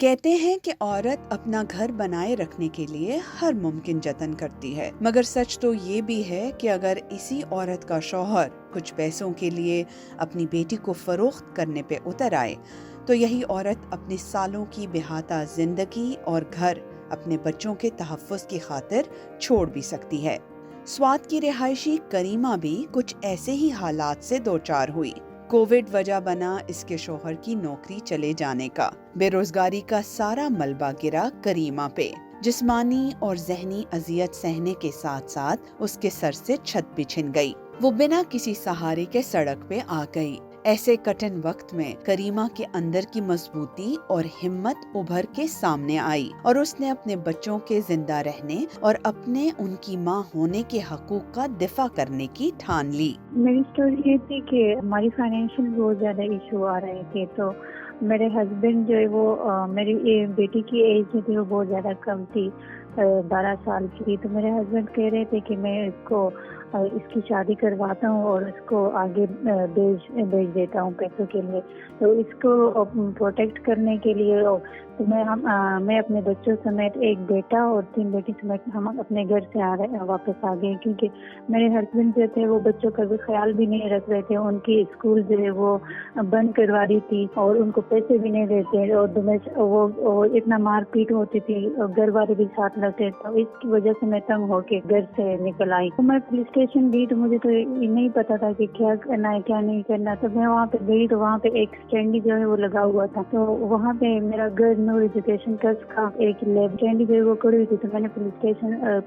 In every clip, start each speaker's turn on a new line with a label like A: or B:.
A: کہتے ہیں کہ عورت اپنا گھر بنائے رکھنے کے لیے ہر ممکن جتن کرتی ہے، مگر سچ تو یہ بھی ہے کہ اگر اسی عورت کا شوہر کچھ پیسوں کے لیے اپنی بیٹی کو فروخت کرنے پہ اتر آئے تو یہی عورت اپنی سالوں کی بہاتہ زندگی اور گھر اپنے بچوں کے تحفظ کی خاطر چھوڑ بھی سکتی ہے۔ سوات کی رہائشی کریمہ بھی کچھ ایسے ہی حالات سے دوچار ہوئی۔ کووڈ وجہ بنا اس کے شوہر کی نوکری چلے جانے کا، بے روزگاری کا سارا ملبہ گرا کریمہ پہ، جسمانی اور ذہنی اذیت سہنے کے ساتھ ساتھ اس کے سر سے چھت بھی چھن گئی۔ وہ بنا کسی سہارے کے سڑک پہ آ گئی۔ ایسے کٹھن وقت میں کریمہ کے اندر کی مضبوطی اور ہمت ابھر کے سامنے آئی اور اس نے اپنے بچوں کے زندہ رہنے اور اپنے ان کی ماں ہونے کے حقوق کا دفاع کرنے کی ٹھان لی۔
B: میری سٹوری یہ تھی کہ ہماری فائنینشیل بہت زیادہ ایشو آ رہے تھے، تو میرے ہسبینڈ جو ہے وہ میری بیٹی کی ایج جو تھی وہ بہت زیادہ کم تھی، 12 سال کی تھی، تو میرے ہسبینڈ کہہ رہے تھے کہ میں اس کی شادی کرواتا ہوں اور اس کو آگے بھیج دیتا ہوں پیسوں کے لیے، تو اس کو پروٹیکٹ کرنے کے لیے تو میں اپنے بچوں سمیت ایک بیٹا اور 3 بیٹی سمیت ہم اپنے گھر سے واپس آ گئے، کیونکہ میرے ہسبینڈ جو تھے وہ بچوں کا بھی خیال بھی نہیں رکھ رہے تھے، ان کی اسکول جو ہے وہ بند کروا دی تھی اور ان کو پیسے بھی نہیں دیتے، اور وہ اتنا مار پیٹ ہوتی تھی، گھر والے بھی ساتھ لگتے، تو اس کی وجہ سے میں تنگ ہو کے گھر سے نکل آئی۔ تو میں پولیس اسٹیشن گئی تو مجھے تو نہیں پتا تھا کہ کیا کرنا ہے کیا نہیں کرنا، تو میں وہاں پہ گئی تو وہاں پہ ایک اسٹینڈ جو ہے وہ لگا ہوا تھا، تو وہاں پہ میرا گھر نور ایجوکیشن ٹرسٹ کا ایک لیب اسٹینڈ جو ہے وہ کھڑی ہوئی تھی، تو میں نے پولیس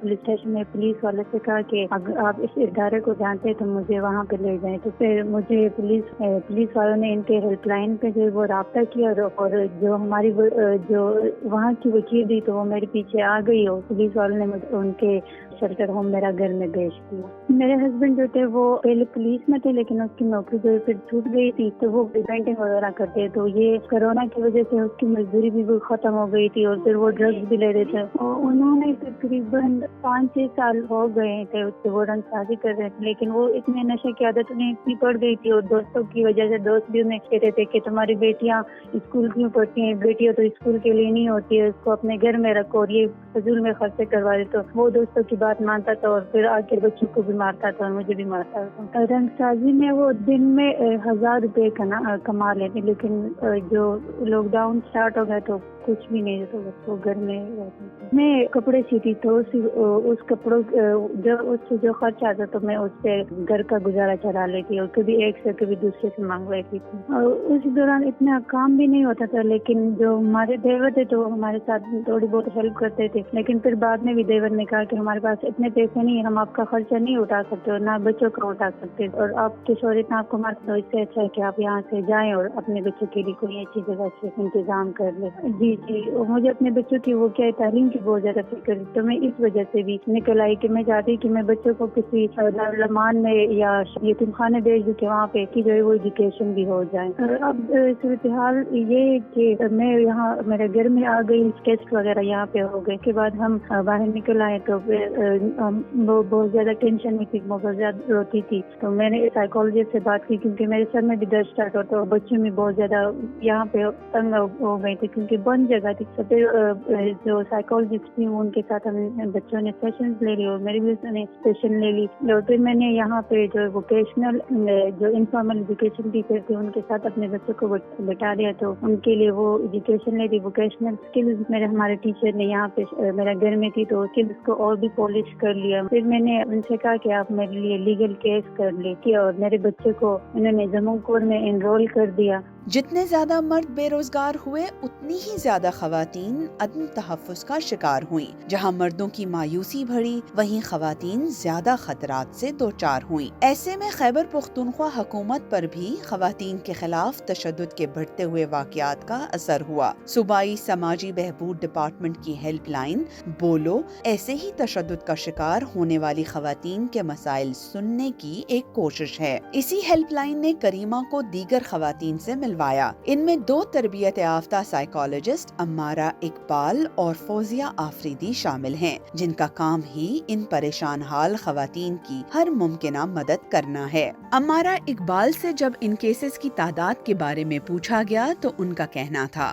B: اسٹیشن میں پولیس والے سے کہا کہ اگر آپ اس ادارے کو جانتے تو مجھے وہاں پہ لے جائیں، تو پھر مجھے پولیس والوں نے ان کے ہیلپ لائن پہ جو ہے وہ رابطہ کیا، اور جو ہماری جو وہاں کی وکیل تھی تو وہ میرے پیچھے آ گئی اور پولیس والوں نے ان کے شیلٹر ہوم میرا گھر میں بھیج دیا۔ میرے ہسبینڈ جو تھے وہ پہلے پولیس میں تھے، لیکن اس کی نوکری جو پھر چھوٹ گئی تھی، تو وہ پینٹنگ وغیرہ کرتے، تو یہ کورونا کی وجہ سے اس کی مزدوری بھی ختم ہو گئی تھی اور پھر وہ ڈرگز بھی لے رہے تھے، اور انہوں نے تقریباً 5-6 سال ہو گئے تھے اس سے وہ رنگ سازی کر رہے تھے، لیکن وہ اتنے نشے کی عادت انہیں اتنی پڑ گئی تھی، اور دوستوں کی وجہ سے دوست بھی انہیں کہتے تھے کہ تمہاری بیٹیاں اسکول کیوں پڑھتی ہیں، بیٹیاں تو اسکول کے لیے نہیں ہوتی ہے، اس کو اپنے گھر میں رکھو، اور یہ فضول میں خرچے کروا دے، تو وہ دوستوں کی بات مانتا تھا اور پھر آ کے بچوں کو بھی مارتا تھا اور مجھے بھی مارتا تھا۔ رنگ سازی میں وہ دن میں 1000 روپے کما لیتے، لیکن جو لاک ڈاؤن اسٹارٹ ہو گیا تو کچھ بھی نہیں، تو بس وہ گھر میں رہتی تھی۔ میں کپڑے سیتی تو اس کپڑوں اس سے جو خرچ آتا تو میں اس سے گھر کا گزارا چلا لیتی، اور کبھی ایک سے کبھی دوسرے سے مانگ لیتی تھی، اور اس دوران اتنا کام بھی نہیں ہوتا تھا، لیکن جو ہمارے دیور تھے تو ہمارے ساتھ تھوڑی بہت ہیلپ کرتے تھے، لیکن پھر بعد میں بھی دیور نے کہا کہ ہمارے پاس اتنے پیسے نہیں، ہم آپ کا خرچہ نہیں اٹھا سکتے اور نہ بچوں کا اٹھا سکتے، اور آپ کے شوہر اتنا آپ کو مارتے، تو اس سے اچھا ہے کہ آپ یہاں سے جائیں اور اپنے بچوں کے لیے کوئی اچھی جگہ سے انتظام کر لیں۔ جی مجھے اپنے بچوں کی وہ کیا تعلیم کی بہت زیادہ فکر ہے، تو میں اس وجہ سے بھی نکل آئی کہ میں چاہتی کہ میں بچوں کو کسی دارالمان میں یا یتیم خانے بھیج دوں کہ وہاں پہ کی جو ہے وہ ایجوکیشن بھی ہو جائے۔ اب صورتحال یہ ہے کہ میں یہاں میرے گھر میں آ گئی، ٹیسٹ وغیرہ یہاں پہ ہو گئے کے بعد ہم باہر نکل آئے، تو وہ بہت زیادہ ٹینشن میں تھی، بہت زیادہ روتی تھی، تو میں نے سائیکالوجسٹ سے بات کی، کیونکہ میرے سر میں بھی درد اسٹارٹ ہوتا اور بچوں میں بہت زیادہ یہاں پہ تنگ ہو گئی تھی کیونکہ بند جگہ تھی، تو پھر جو سائیکالوجسٹ تھی ان کے ساتھ ہم بچوں نے سیشنز لے لی اور میری بھی نے سیشن لے لی، اور پھر میں نے یہاں پہ جو ووکیشنل جو انفارمل ایجوکیشن ٹیچر تھے ان کے ساتھ اپنے بچوں کو بٹا دیا، تو ان کے لیے وہ ایجوکیشن لے لی، ووکیشنل اسکلز میرے ہمارے ٹیچر نے یہاں پہ میرا گھر میں تھی تو اسکلز کو اور بھی پالش کر لیا۔ پھر میں نے ان سے کہا کہ آپ میرے لیے لیگل کیس کر لیں، اور میرے بچے کو انہوں نے جموں کور میں انرول کر دیا۔
A: جتنے زیادہ مرد بے روزگار ہوئے اتنی ہی زیادہ خواتین عدم تحفظ کا شکار ہوئیں۔ جہاں مردوں کی مایوسی بڑھی وہیں خواتین زیادہ خطرات سے دوچار ہوئیں۔ ایسے میں خیبر پختونخوا حکومت پر بھی خواتین کے خلاف تشدد کے بڑھتے ہوئے واقعات کا اثر ہوا۔ صوبائی سماجی بہبود ڈپارٹمنٹ کی ہیلپ لائن بولو ایسے ہی تشدد کا شکار ہونے والی خواتین کے مسائل سننے کی ایک کوشش ہے۔ اسی ہیلپ لائن نے کریمہ کو دیگر خواتین سے ملوایا۔ ان میں 2 تربیت یافتہ سائیکالوجسٹ امارہ اقبال اور فوزیہ آفریدی شامل ہیں، جن کا کام ہی ان پریشان حال خواتین کی ہر ممکنہ مدد کرنا ہے۔ امارہ اقبال سے جب ان کیسز کی تعداد کے بارے میں پوچھا گیا تو ان کا کہنا تھا،